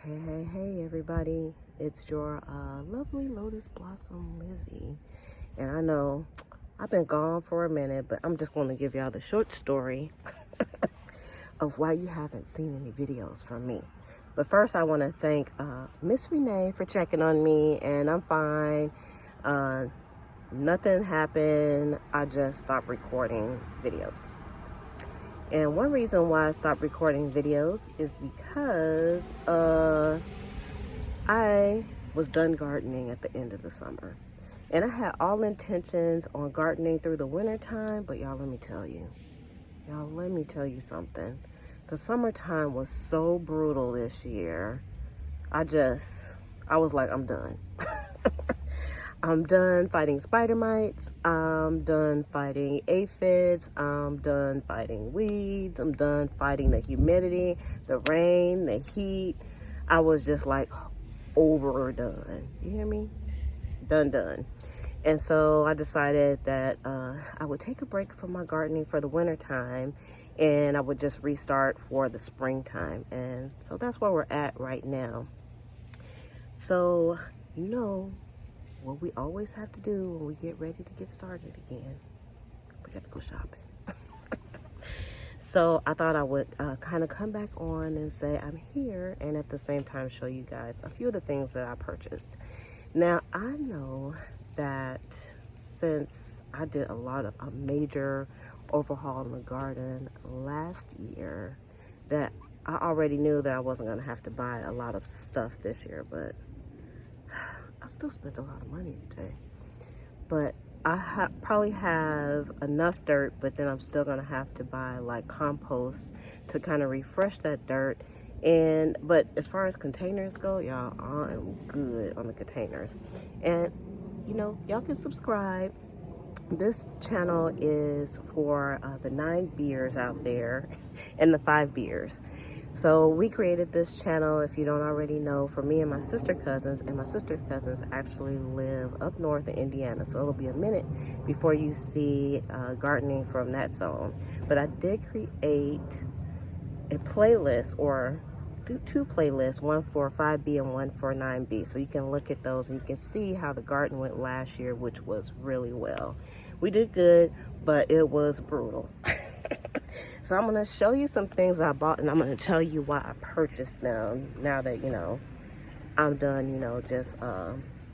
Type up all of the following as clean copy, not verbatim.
Hey, everybody. It's your lovely Lotus Blossom Lizzie. And I know I've been gone for a minute, but I'm just going to give y'all the short story of why you haven't seen any videos from me. But first, I want to thank Miss Renee for checking on me, and I'm fine. Nothing happened. I just stopped recording videos. And one reason why I stopped recording videos is because I was done gardening at the end of the summer. And I had all intentions on gardening through the winter time, but y'all, let me tell you something. The summertime was so brutal this year. I was like, I'm done. I'm done fighting spider mites. I'm done fighting aphids. I'm done fighting weeds. I'm done fighting the humidity, the rain, the heat. I was just like overdone. You hear me? Done. And so I decided that I would take a break from my gardening for the winter time, and I would just restart for the springtime. And so that's where we're at right now. So, you know, what we always have to do when we get ready to get started again, we got to go shopping. So I thought I would kind of come back on and say I'm here, and at the same time show you guys a few of the things that I purchased. Now, I know that since I did a major overhaul in the garden last year, that I already knew that I wasn't going to have to buy a lot of stuff this year, but I still spent a lot of money today. But I probably have enough dirt, but then I'm still gonna have to buy like compost to kind of refresh that dirt. But as far as containers go, y'all, I am good on the containers. And you know, y'all can subscribe. This channel is for the 9 beers out there and the 5 beers. So we created this channel, if you don't already know, for me and my sister cousins, and my sister cousins actually live up north in Indiana. So it'll be a minute before you see gardening from that zone. But I did create a playlist, or two playlists, one for 5B and one for 9B. So you can look at those and you can see how the garden went last year, which was really well. We did good, but it was brutal. So I'm going to show you some things that I bought, and I'm going to tell you why I purchased them now that, you know, I'm done, you know, just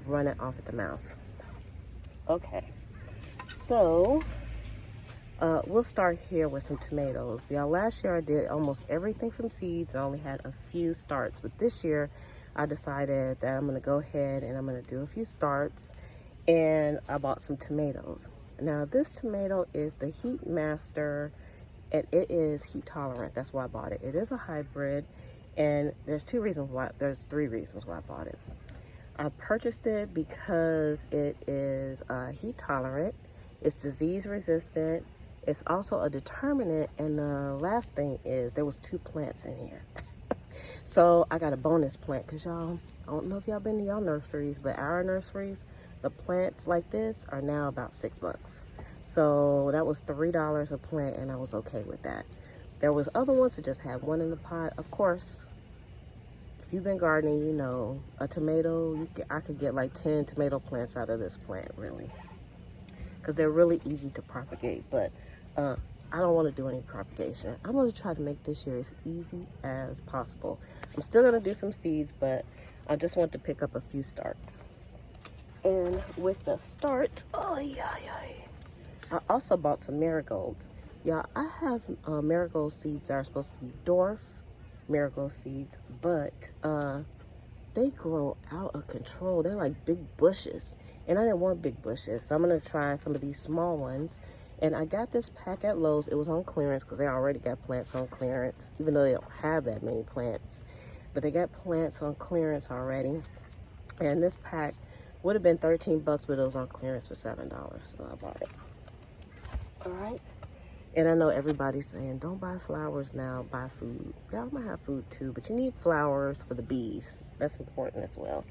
running off at the mouth. Okay, so we'll start here with some tomatoes. Y'all, last year I did almost everything from seeds. I only had a few starts, but this year I decided that I'm going to go ahead and I'm going to do a few starts, and I bought some tomatoes. Now, this tomato is the Heat Master, and it is heat tolerant. That's why I bought it. It is a hybrid, and there's 3 reasons why I bought it. I purchased it because it is heat tolerant, it's disease resistant, it's also a determinant, and the last thing is there was 2 plants in here. So I got a bonus plant, because y'all, I don't know if y'all been to y'all nurseries, but our nurseries, the plants like this are now about $6. So that was $3 a plant, and I was okay with that. There was other ones that just had one in the pot. Of course, if you've been gardening, you know, a tomato, I could get like 10 tomato plants out of this plant, really. Because they're really easy to propagate, but I don't want to do any propagation. I'm going to try to make this year as easy as possible. I'm still going to do some seeds, but I just want to pick up a few starts. And with the starts, I also bought some marigolds. Yeah, I have marigold seeds that are supposed to be dwarf marigold seeds, but they grow out of control. They're like big bushes, and I didn't want big bushes, so I'm gonna try some of these small ones. And I got this pack at Lowe's. It was on clearance because they already got plants on clearance, even though they don't have that many plants, but they got plants on clearance already. And this pack would have been $13, but it was on clearance for $7, so I bought it. All right, and I know everybody's saying, don't buy flowers now, buy food. Y'all might have food too, but you need flowers for the bees. That's important as well.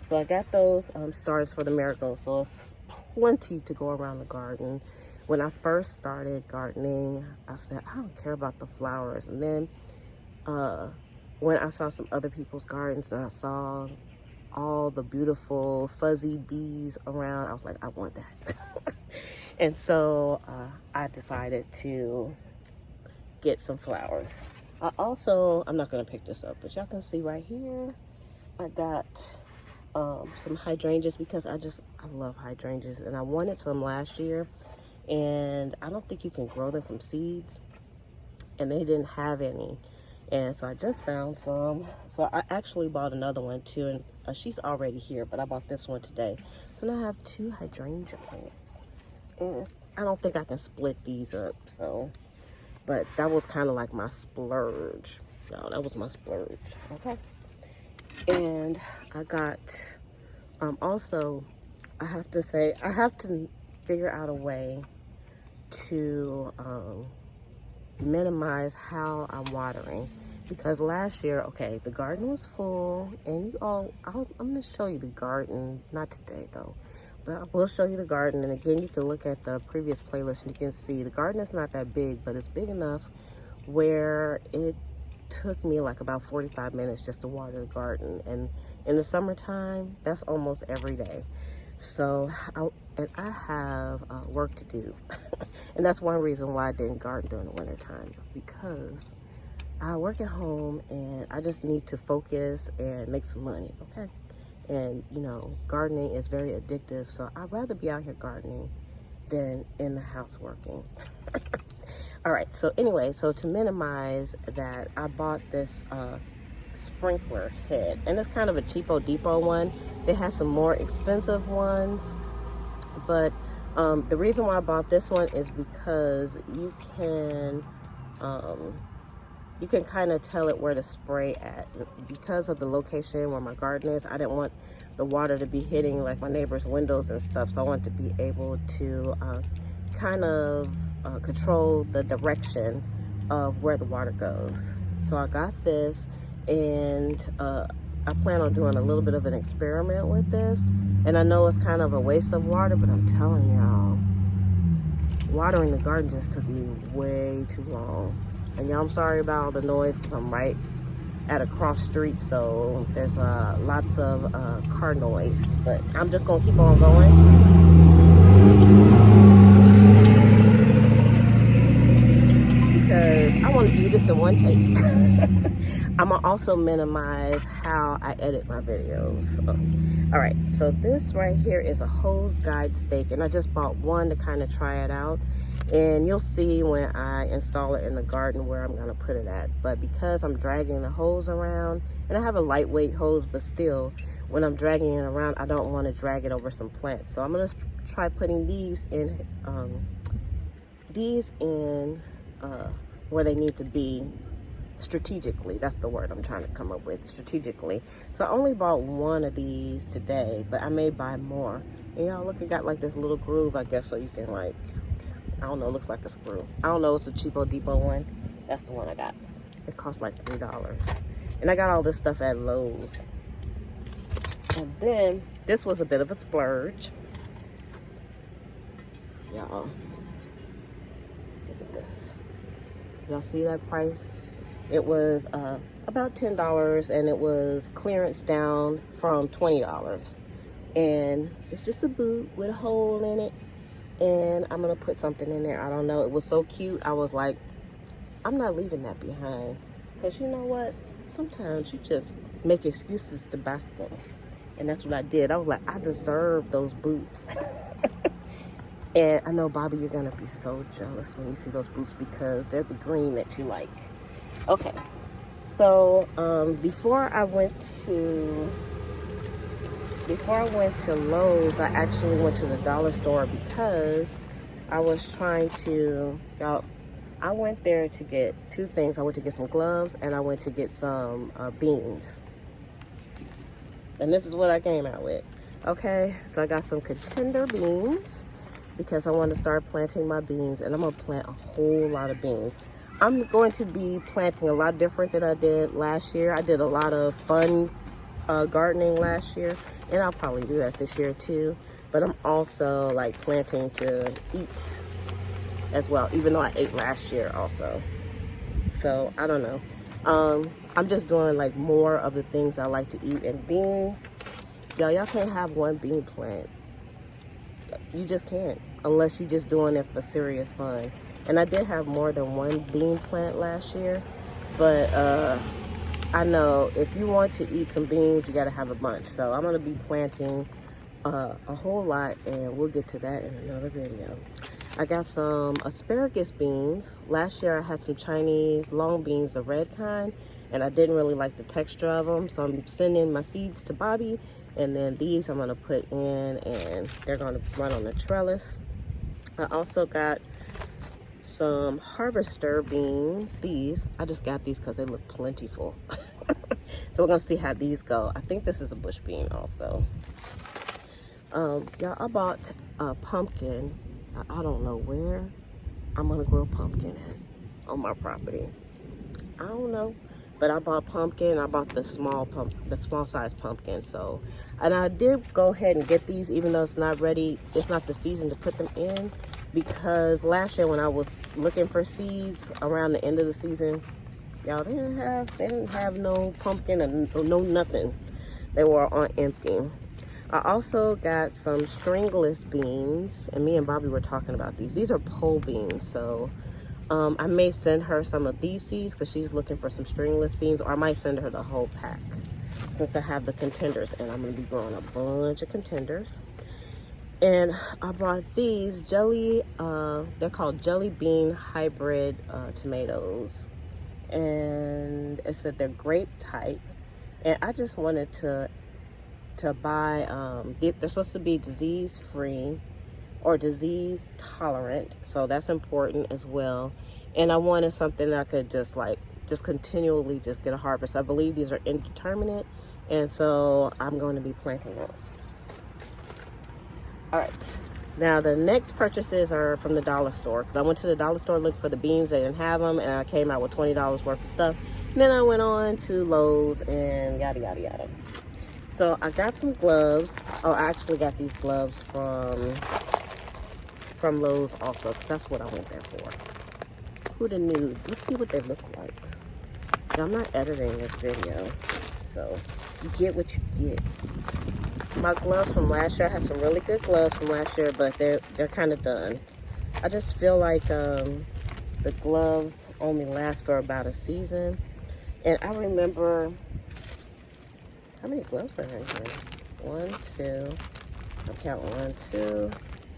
So I got those starters for the marigolds, so it's plenty to go around the garden. When I first started gardening, I said, I don't care about the flowers. And then when I saw some other people's gardens and I saw all the beautiful fuzzy bees around, I was like, I want that. And so I decided to get some flowers. I'm not going to pick this up, but y'all can see right here, I got some hydrangeas because I love hydrangeas, and I wanted some last year, and I don't think you can grow them from seeds, and they didn't have any. And so I just found some. So I actually bought another one too, and she's already here, but I bought this one today. So now I have 2 hydrangea plants. And I don't think I can split these up, so, but that was kind of like my splurge. No, that was my splurge, okay? And I got, also, I have to say, I have to figure out a way to, minimize how I'm watering, because last year, okay, the garden was full, and I'm going to show you the garden, not today though, but I will show you the garden. And again, you can look at the previous playlist and you can see the garden is not that big, but it's big enough where it took me like about 45 minutes just to water the garden, and in the summertime, that's almost every day. So I have work to do. And that's one reason why I didn't garden during the winter time, because I work at home and I just need to focus and make some money, okay? And you know, gardening is very addictive, so I'd rather be out here gardening than in the house working. All right, so anyway, so to minimize that, I bought this sprinkler head, and it's kind of a cheapo depot one. They have some more expensive ones, but the reason why I bought this one is because you can kind of tell it where to spray at. Because of the location where my garden is, I didn't want the water to be hitting like my neighbor's windows and stuff, so I wanted to be able to kind of control the direction of where the water goes. So I got this, and I plan on doing a little bit of an experiment with this. And I know it's kind of a waste of water, but I'm telling y'all, watering the garden just took me way too long. And y'all, I'm sorry about all the noise because I'm right at a cross street, so there's lots of car noise. But I'm just gonna keep on going. Because I want to do this in one take. I'm gonna also minimize how I edit my videos. So, all right, so this right here is a hose guide stake, and I just bought one to kind of try it out. And you'll see when I install it in the garden where I'm gonna put it at. But because I'm dragging the hose around, and I have a lightweight hose, but still, when I'm dragging it around, I don't want to drag it over some plants. So I'm gonna try putting these in where they need to be strategically. That's the word I'm trying to come up with, strategically. So I only bought one of these today, but I may buy more. And y'all look, it got like this little groove, I guess, so you can like, I don't know, it looks like a screw. I don't know, it's a cheapo depot one. That's the one I got. It cost like $3. And I got all this stuff at Lowe's. And then this was a bit of a splurge. Y'all, look at this. Y'all see that price? It was about $10, and it was clearance down from $20. And it's just a boot with a hole in it, and I'm gonna put something in there. I don't know, it was so cute. I was like, I'm not leaving that behind, because you know what, sometimes you just make excuses to buy stuff, and that's what I did. I was like, I deserve those boots. And I know, Bobby, you're gonna be so jealous when you see those boots because they're the green that you like. Okay, so before I went to Lowe's, I actually went to the dollar store because I was trying to, I went there to get 2 things. I went to get some gloves, and I went to get some beans. And this is what I came out with. Okay, so I got some contender beans because I want to start planting my beans, and I'm going to plant a whole lot of beans. I'm going to be planting a lot different than I did last year. I did a lot of fun gardening last year, and I'll probably do that this year too. But I'm also like planting to eat as well, even though I ate last year also. So I don't know. I'm just doing like more of the things I like to eat. And beans, y'all can't have one bean plant. You just can't, unless you're just doing it for serious fun. And I did have more than one bean plant last year, but I know if you want to eat some beans, you got to have a bunch. So I'm going to be planting a whole lot, and we'll get to that in another video. I got some asparagus beans. Last year I had some Chinese long beans, the red kind, and I didn't really like the texture of them, so I'm sending my seeds to Bobby, and then these I'm going to put in, and they're going to run on the trellis. I also got some harvester beans. These, I just got these because they look plentiful. So we're going to see how these go. I think this is a bush bean also. Y'all, I bought a pumpkin. I don't know where I'm going to grow pumpkin at on my property. I don't know. But I bought pumpkin. I bought the small size pumpkin. So, and I did go ahead and get these, even though it's not ready. It's not the season to put them in, because last year when I was looking for seeds around the end of the season, y'all, they didn't have no pumpkin or no nothing. They were on empty. I also got some stringless beans, and me and Bobby were talking about these. These are pole beans, so I may send her some of these seeds because she's looking for some stringless beans, or I might send her the whole pack since I have the contenders, and I'm going to be growing a bunch of contenders. And I brought these they're called jelly bean hybrid tomatoes, and it said they're grape type, and I just wanted to buy, they're supposed to be disease free or disease tolerant, so that's important as well. And I wanted something that I could just continually just get a harvest. I believe these are indeterminate, and so I'm going to be planting those. All right, now the next purchases are from the dollar store, because I went to the dollar store to look for the beans. They didn't have them, and I came out with $20 worth of stuff. And then I went on to Lowe's and yada yada yada. So I got some gloves. Oh, I actually got these gloves from Lowe's also, because that's what I went there for. Who'd have knew? Let's see what they look like. Now, I'm not editing this video, so you get what you get. My gloves from last year, I had some really good gloves from last year, but they're kind of done. I just feel like the gloves only last for about a season. And I remember, how many gloves are in here? 1, 2, I'm counting 1, 2,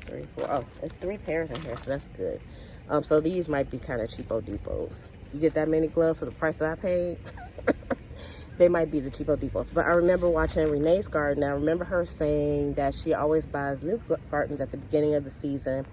3, 4. Oh, there's 3 pairs in here, so that's good. So these might be kind of cheapo deepos. You get that many gloves for the price that I paid? They might be the cheapo deepos. But I remember watching Renee's garden. I remember her saying that she always buys new gardens at the beginning of the season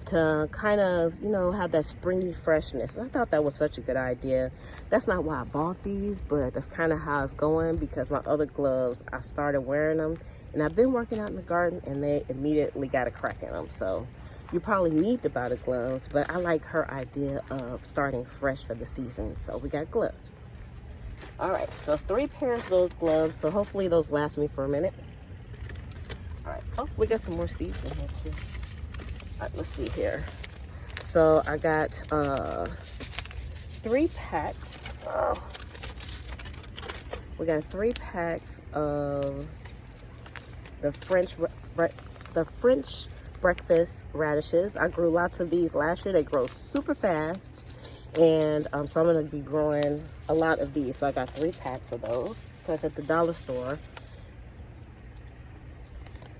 to kind of, you know, have that springy freshness. And I thought that was such a good idea. That's not why I bought these, but that's kind of how it's going, because my other gloves, I started wearing them, and I've been working out in the garden, and they immediately got a crack in them. So you probably need to buy the gloves, but I like her idea of starting fresh for the season. So we got gloves. All right, so 3 pairs of those gloves. So hopefully those last me for a minute. All right, oh, we got some more seeds in here too. All right, let's see here. So I got 3 packs. Oh. We got 3 packs of the French breakfast radishes. I grew lots of these last year. They grow super fast, and so I'm going to be growing a lot of these. So I got 3 packs of those, because at the dollar store,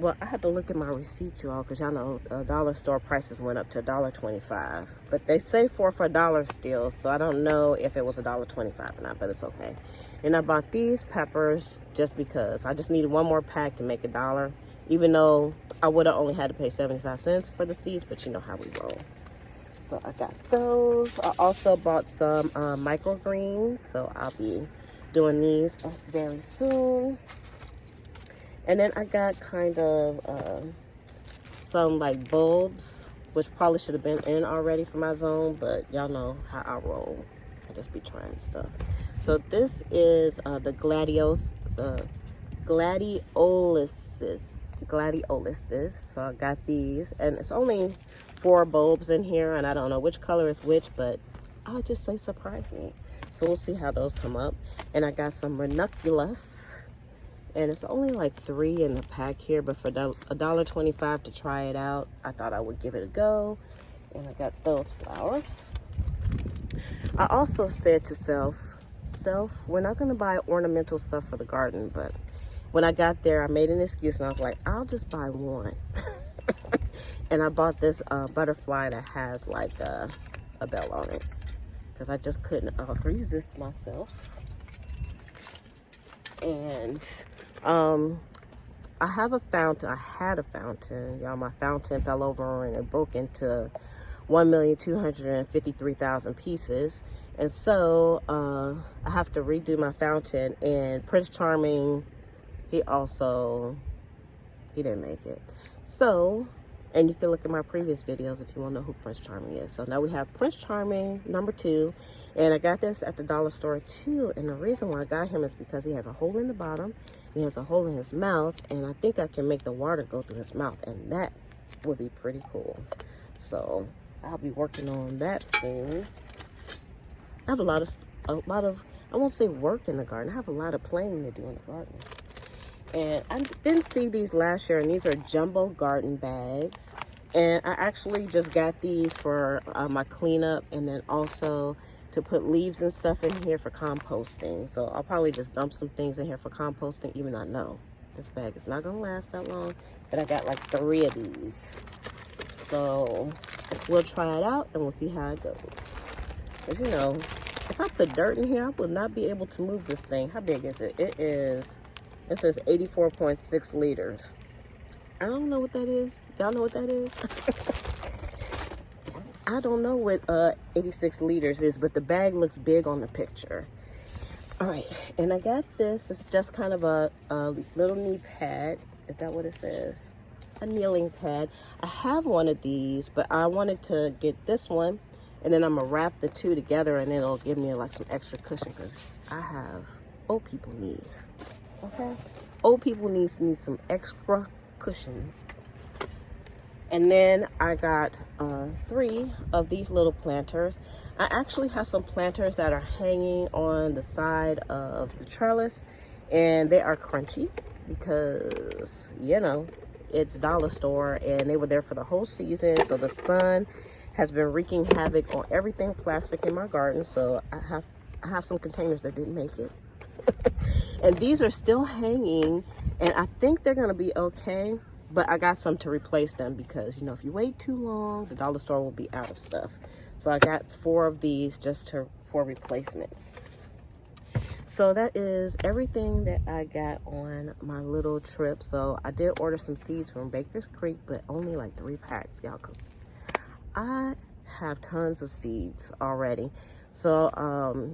well, I had to look at my receipt, y'all, because y'all know dollar store prices went up to $1.25, but they say for $1 still, so I don't know if it was $1.25 or not, but it's okay. And I bought these peppers just because I just needed 1 more pack to make $1, even though I would have only had to pay 75 cents for the seeds, but you know how we roll. So I got those. I also bought some microgreens, so I'll be doing these very soon. And then I got kind of some like bulbs, which probably should have been in already for my zone, but y'all know how I roll. I just be trying stuff. So this is the gladioluses. So I got these, and it's only 4 bulbs in here, and I don't know which color is which, but I'll just say surprise me. So we'll see how those come up. And I got some Ranunculus, and it's only like 3 in the pack here, but for $1.25 to try it out, I thought I would give it a go. And I got those flowers. I also said to self, we're not going to buy ornamental stuff for the garden, but when I got there, I made an excuse and I was like, I'll just buy one. And I bought this butterfly that has like a bell on it, because I just couldn't resist myself. And I have a fountain. I had a fountain. Y'all, my fountain fell over and it broke into 1,253,000 pieces. And so I have to redo my fountain. And Prince Charming, he didn't make it. So, and you can look at my previous videos if you want to know who Prince Charming is. So now we have Prince Charming #2. And I got this at the dollar store too. And the reason why I got him is because he has a hole in the bottom. He has a hole in his mouth. And I think I can make the water go through his mouth. And that would be pretty cool. So I'll be working on that soon. I have a lot of, I won't say work in the garden. I have a lot of playing to do in the garden. And I didn't see these last year, and these are jumbo garden bags. And I actually just got these for my cleanup, and then also to put leaves and stuff in here for composting. So I'll probably just dump some things in here for composting, even though I know this bag is not gonna last that long. But I got like 3 of these. So we'll try it out and we'll see how it goes. Because, you know, if I put dirt in here, I would not be able to move this thing. How big is it? It says 84.6 liters. I don't know what that is. Y'all know what that is? I don't know what 86 liters is, but the bag looks big on the picture. All right, and I got this. It's just kind of a little knee pad. Is that what it says? A kneeling pad. I have one of these, but I wanted to get this one, and then I'm gonna wrap the 2 together, and then it'll give me like some extra cushion, because I have old people knees. Okay, old people need some extra cushions. And then I got 3 of these little planters. I actually have some planters that are hanging on the side of the trellis, and they are crunchy because, you know, it's dollar store, and they were there for the whole season. So the sun has been wreaking havoc on everything plastic in my garden. So I have some containers that didn't make it. And these are still hanging, and I think they're gonna be okay, but I got some to replace them, because, you know, if you wait too long, the dollar store will be out of stuff. So I got 4 of these just for replacements. So that is everything that I got on my little trip. So I did order some seeds from Baker's Creek, but only like 3 packs, y'all, because I have tons of seeds already. So,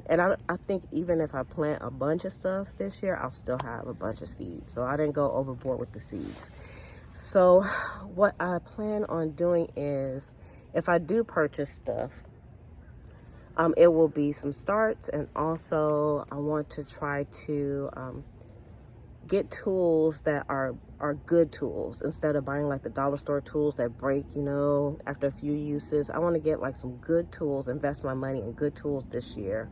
and I think even if I plant a bunch of stuff this year, I'll still have a bunch of seeds. So I didn't go overboard with the seeds. So what I plan on doing is, if I do purchase stuff, it will be some starts, and also I want to try to get tools that are good tools, instead of buying like the dollar store tools that break, you know, after a few uses. I want to get like some good tools, invest my money in good tools this year.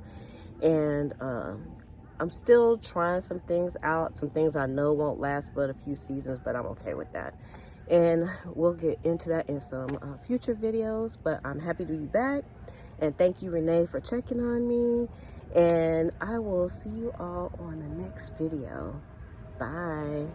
And I'm still trying some things out, some things I know won't last but a few seasons, but I'm okay with that. And we'll get into that in some future videos, but I'm happy to be back. And thank you, Renee, for checking on me. And I will see you all on the next video. Bye.